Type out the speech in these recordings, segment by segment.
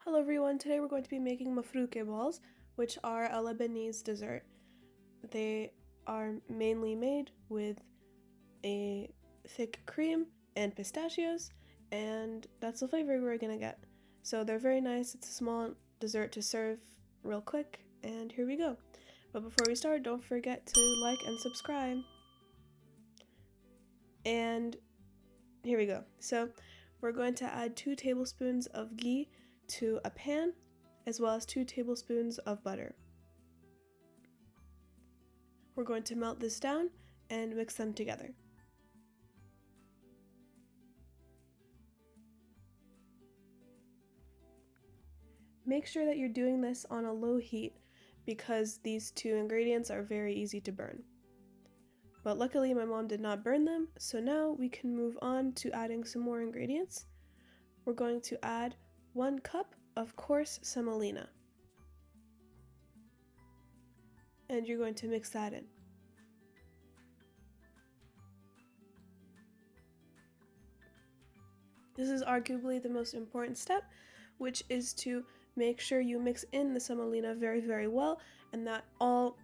Hello everyone, today we're going to be making Mafrookeh Balls, which are a Lebanese dessert. They are mainly made with a thick cream and pistachios, and that's the flavor we're gonna get. So they're very nice, it's a small dessert to serve real quick, and here we go. But before we start, don't forget to like and subscribe. And here we go. So we're going to add 2 tablespoons of ghee to a pan, as well as 2 tablespoons of butter. We're going to melt this down and mix them together. Make sure that you're doing this on a low heat because these 2 ingredients are very easy to burn. But luckily my mom did not burn them, so now we can move on to adding some more ingredients. We're going to add 1 cup of coarse semolina. And you're going to mix that in. This is arguably the most important step, which is to make sure you mix in the semolina very well and that all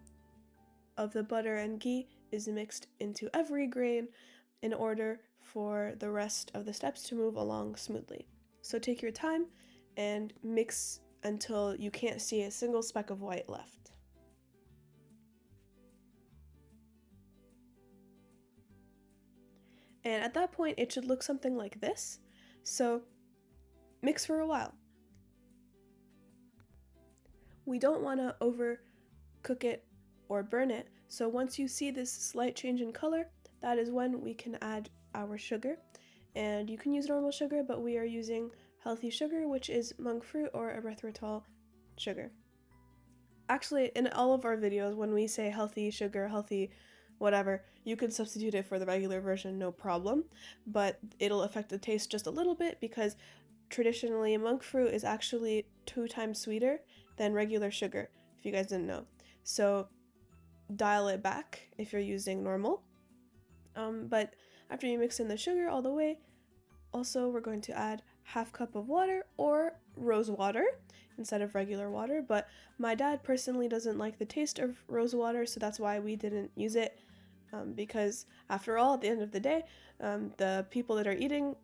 of the butter and ghee is mixed into every grain in order for the rest of the steps to move along smoothly. So take your time and mix until you can't see a single speck of white left. And at that point, it should look something like this. So mix for a while. We don't want to overcook it or burn it, so once you see this slight change in color, that is when we can add our sugar. And you can use normal sugar, but we are using healthy sugar, which is monk fruit or erythritol sugar. Actually, in all of our videos, when we say healthy sugar, healthy whatever, you can substitute it for the regular version, no problem, but it'll affect the taste just a little bit because traditionally monk fruit is actually 2 times sweeter than regular sugar, if you guys didn't know. So dial it back if you're using normal. But after you mix in the sugar all the way, also we're going to add 1/2 cup of water or rose water instead of regular water, but my dad personally doesn't like the taste of rose water, so that's why we didn't use it, because after all, at the end of the day, the people that are eating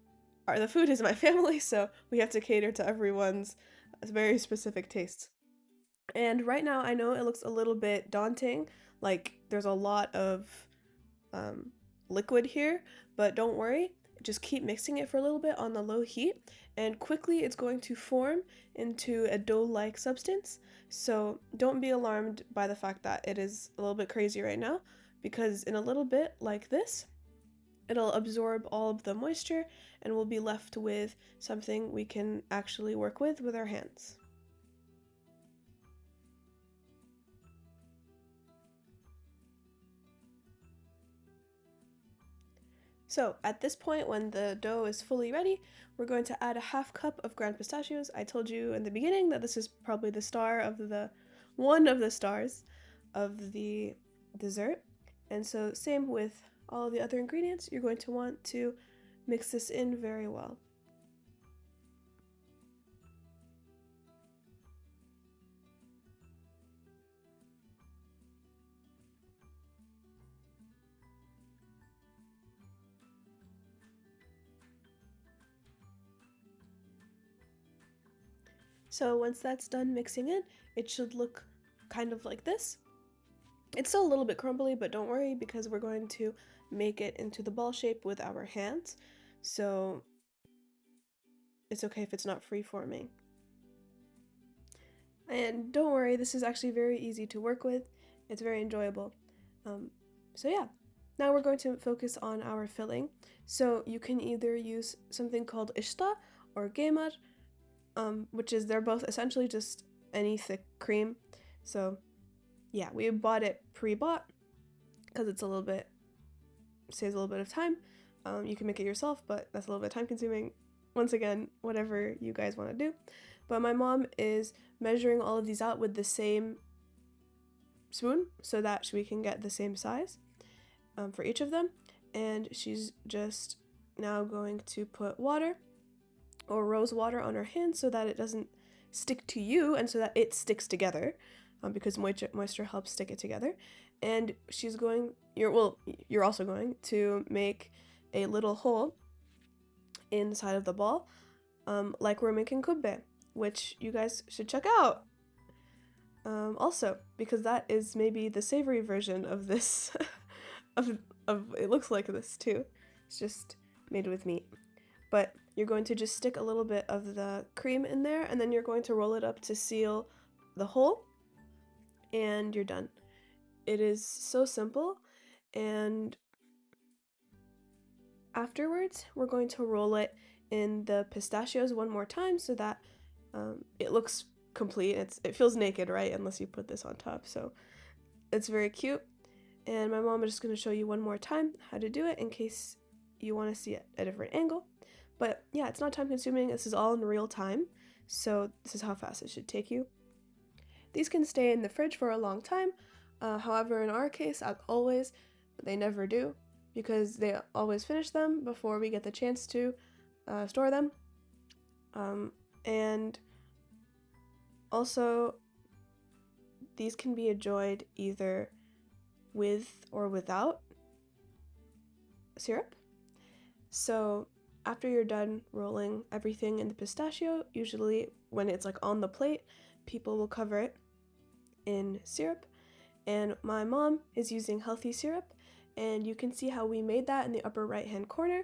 the food is my family, so we have to cater to everyone's very specific tastes. And right now I know it looks a little bit daunting, like there's a lot of liquid here, but don't worry, just keep mixing it for a little bit on the low heat, and quickly it's going to form into a dough-like substance. So don't be alarmed by the fact that it is a little bit crazy right now, because in a little bit like this, it'll absorb all of the moisture and we'll be left with something we can actually work with our hands. So at this point, when the dough is fully ready, we're going to add 1/2 cup of ground pistachios. I told you in the beginning that this is probably the star of one of the stars of the dessert. And so same with all of the other ingredients, you're going to want to mix this in very well. So once that's done mixing in, it should look kind of like this. It's still a little bit crumbly, but don't worry because we're going to make it into the ball shape with our hands. So it's okay if it's not free-forming. And don't worry, this is actually very easy to work with. It's very enjoyable. So yeah, now we're going to focus on our filling. So you can either use something called ishta or Qaimar, which is they're both essentially just any thick cream. So yeah, we bought it pre-bought because it's saves a little bit of time. You can make it yourself, but that's a little bit time consuming. Once again, whatever you guys want to do. But my mom is measuring all of these out with the same spoon so that we can get the same size for each of them. And she's just now going to put water or rose water on her hand so that it doesn't stick to you and so that it sticks together, because moisture helps stick it together. And you're also going to make a little hole inside of the ball, like we're making kubbe, which you guys should check out. Also, because that is maybe the savory version of this, of it looks like this too. It's just made with meat. But you're going to just stick a little bit of the cream in there, and then you're going to roll it up to seal the hole, and you're done. It is so simple, and afterwards we're going to roll it in the pistachios one more time so that it looks complete. It feels naked, right? Unless you put this on top, so it's very cute. And my mom is just going to show you one more time how to do it in case you want to see it at a different angle. But yeah, it's not time consuming. This is all in real time, so this is how fast it should take you. These can stay in the fridge for a long time. However, in our case, as always, they never do, because they always finish them before we get the chance to store them. And also, these can be enjoyed either with or without syrup. So after you're done rolling everything in the pistachio, usually when it's like on the plate, people will cover it in syrup. And my mom is using healthy syrup, and you can see how we made that in the upper right hand corner.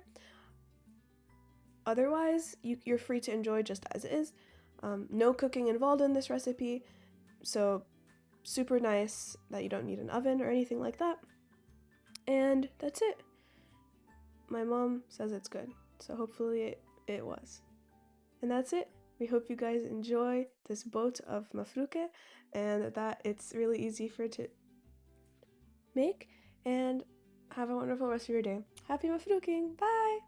Otherwise, you're free to enjoy just as is. No cooking involved in this recipe, so super nice that you don't need an oven or anything like that. And that's it. My mom says it's good, so hopefully it was. And that's it. We hope you guys enjoy this boat of mafrookeh and that it's really easy for it to make. And have a wonderful rest of your day. Happy mafrooking! Bye!